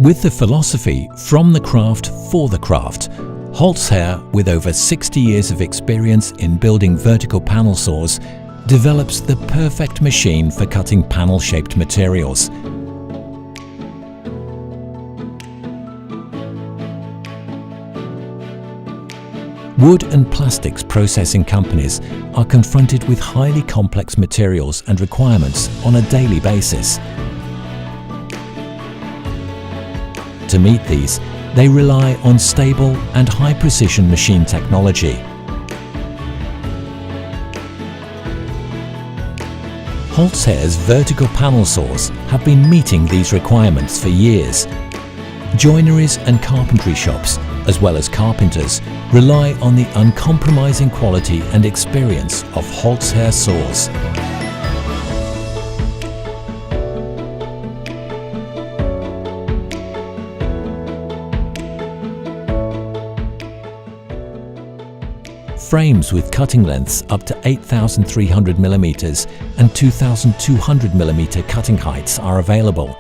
With the philosophy from the craft for the craft, Holz-Her, with over 60 years of experience in building vertical panel saws, develops the perfect machine for cutting panel-shaped materials. Wood and plastics processing companies are confronted with highly complex materials and requirements on a daily basis. To meet these, they rely on stable and high-precision machine technology. Holz-Her's vertical panel saws have been meeting these requirements for years. Joineries and carpentry shops, as well as carpenters, rely on the uncompromising quality and experience of Holz-Her saws. Frames with cutting lengths up to 8,300 mm and 2,200 mm cutting heights are available.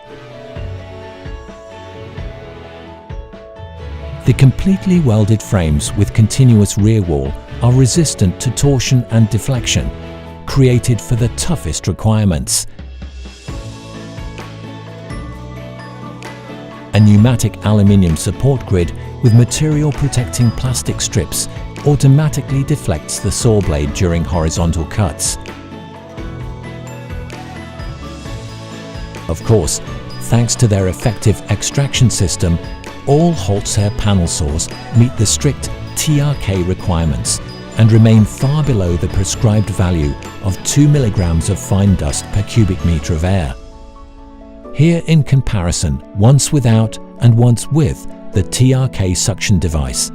The completely welded frames with continuous rear wall are resistant to torsion and deflection, created for the toughest requirements. A pneumatic aluminium support grid with material protecting plastic strips automatically deflects the saw blade during horizontal cuts. Of course, thanks to their effective extraction system, all Holz-Her panel saws meet the strict TRK requirements and remain far below the prescribed value of 2 mg of fine dust per cubic metre of air. Here in comparison, once without and once with the TRK suction device.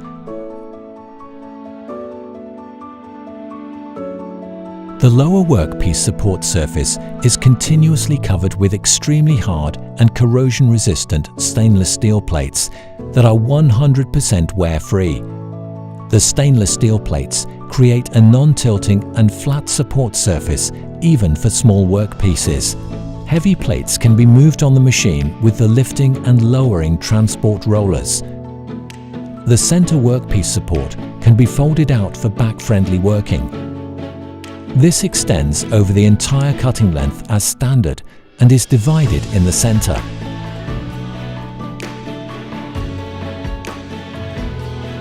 The lower workpiece support surface is continuously covered with extremely hard and corrosion-resistant stainless steel plates that are 100% wear-free. The stainless steel plates create a non-tilting and flat support surface even for small workpieces. Heavy plates can be moved on the machine with the lifting and lowering transport rollers. The center workpiece support can be folded out for back-friendly working. This extends over the entire cutting length as standard and is divided in the center.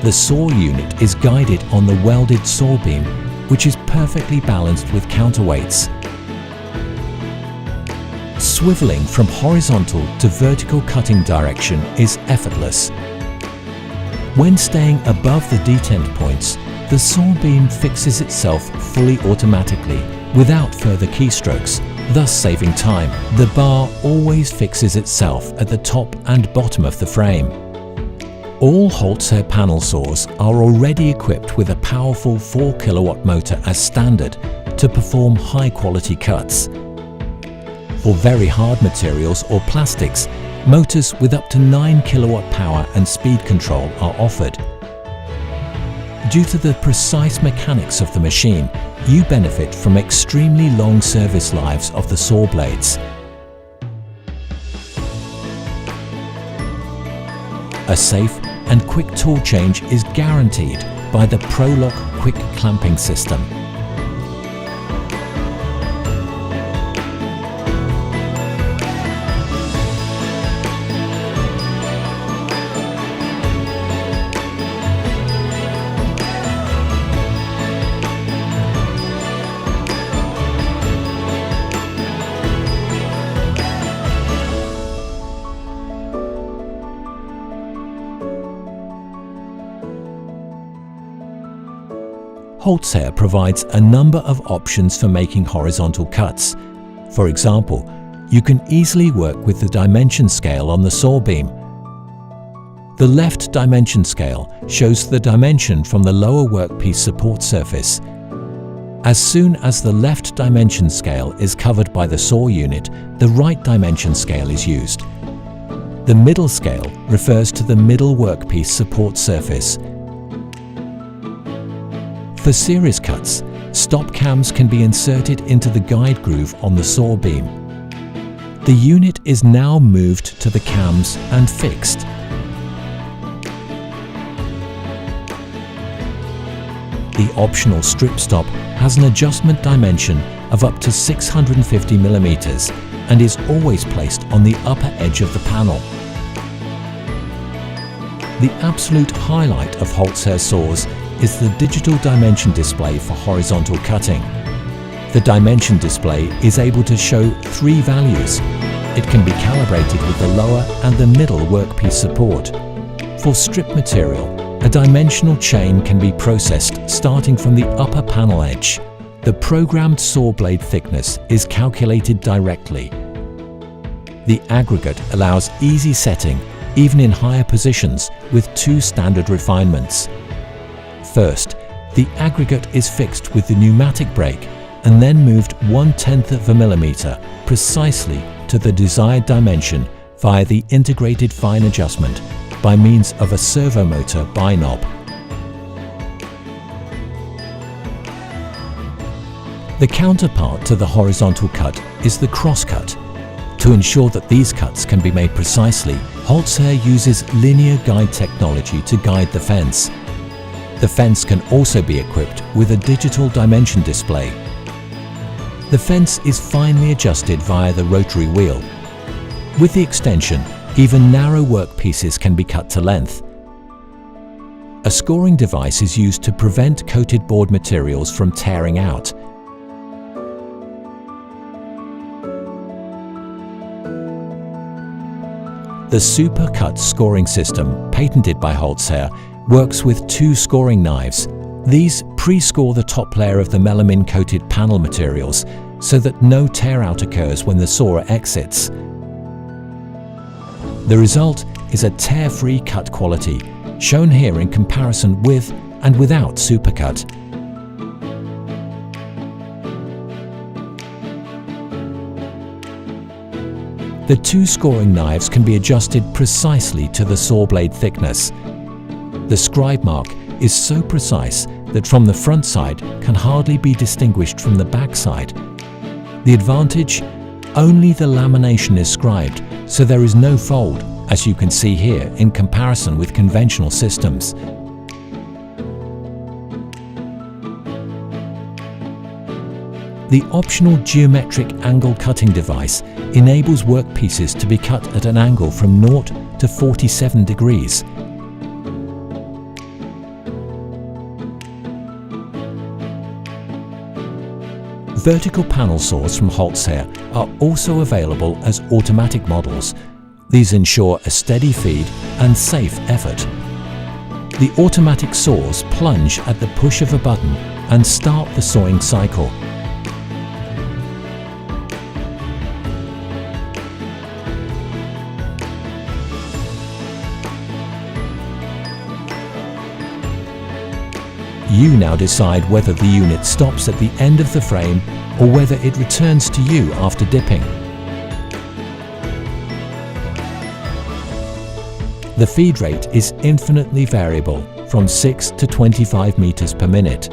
The saw unit is guided on the welded saw beam, which is perfectly balanced with counterweights. Swiveling from horizontal to vertical cutting direction is effortless. When staying above the detent points, the saw beam fixes itself fully automatically without further keystrokes, thus saving time. The bar always fixes itself at the top and bottom of the frame. All Holz-Her panel saws are already equipped with a powerful 4 kW motor as standard to perform high-quality cuts. For very hard materials or plastics, motors with up to 9 kW power and speed control are offered. Due to the precise mechanics of the machine, you benefit from extremely long service lives of the saw blades. A safe and quick tool change is guaranteed by the ProLock quick clamping system. Holz-Her provides a number of options for making horizontal cuts. For example, you can easily work with the dimension scale on the saw beam. The left dimension scale shows the dimension from the lower workpiece support surface. As soon as the left dimension scale is covered by the saw unit, the right dimension scale is used. The middle scale refers to the middle workpiece support surface. For series cuts, stop cams can be inserted into the guide groove on the saw beam. The unit is now moved to the cams and fixed. The optional strip stop has an adjustment dimension of up to 650 mm and is always placed on the upper edge of the panel. The absolute highlight of Holz-Her saws is the digital dimension display for horizontal cutting. The dimension display is able to show 3 values. It can be calibrated with the lower and the middle workpiece support. For strip material, a dimensional chain can be processed starting from the upper panel edge. The programmed saw blade thickness is calculated directly. The aggregate allows easy setting, even in higher positions, with 2 standard refinements. First, the aggregate is fixed with the pneumatic brake and then moved 1/10 of a millimeter precisely to the desired dimension via the integrated fine adjustment by means of a servo motor bi-knob. The counterpart to the horizontal cut is the cross cut. To ensure that these cuts can be made precisely, Holz-Her uses linear guide technology to guide the fence. The fence can also be equipped with a digital dimension display. The fence is finely adjusted via the rotary wheel. With the extension, even narrow workpieces can be cut to length. A scoring device is used to prevent coated board materials from tearing out. The Super Cut scoring system, patented by Holz-Her, works with 2 scoring knives. These pre-score the top layer of the melamine-coated panel materials so that no tear-out occurs when the sawer exits. The result is a tear-free cut quality, shown here in comparison with and without Supercut. The 2 scoring knives can be adjusted precisely to the saw blade thickness. The scribe mark is so precise that from the front side can hardly be distinguished from the back side. The advantage? Only the lamination is scribed, so there is no fold, as you can see here in comparison with conventional systems. The optional geometric angle cutting device enables workpieces to be cut at an angle from 0 to 47 degrees. Vertical panel saws from Holz-Her are also available as automatic models. These ensure a steady feed and safe effort. The automatic saws plunge at the push of a button and start the sawing cycle. You now decide whether the unit stops at the end of the frame or whether it returns to you after dipping. The feed rate is infinitely variable, from 6 to 25 meters per minute.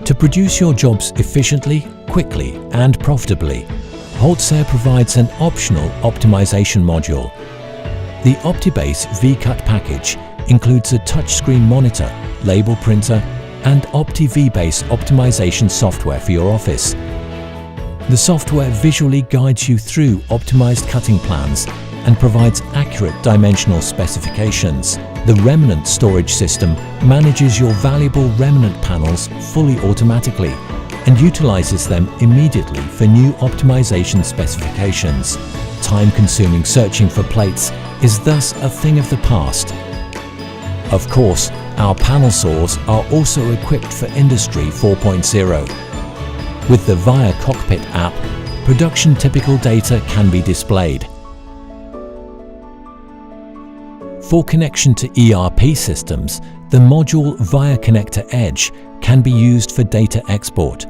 To produce your jobs efficiently, quickly and profitably, Holz-Her provides an optional optimization module. The OptiBase V-Cut package includes a touchscreen monitor, label printer, and OptiVBase optimization software for your office. The software visually guides you through optimized cutting plans and provides accurate dimensional specifications. The remnant storage system manages your valuable remnant panels fully automatically and utilizes them immediately for new optimization specifications. Time-consuming searching for plates is thus a thing of the past. Of course, our panel saws are also equipped for Industry 4.0. With the VIA Cockpit app, production typical data can be displayed. For connection to ERP systems, the module VIA Connector Edge can be used for data export.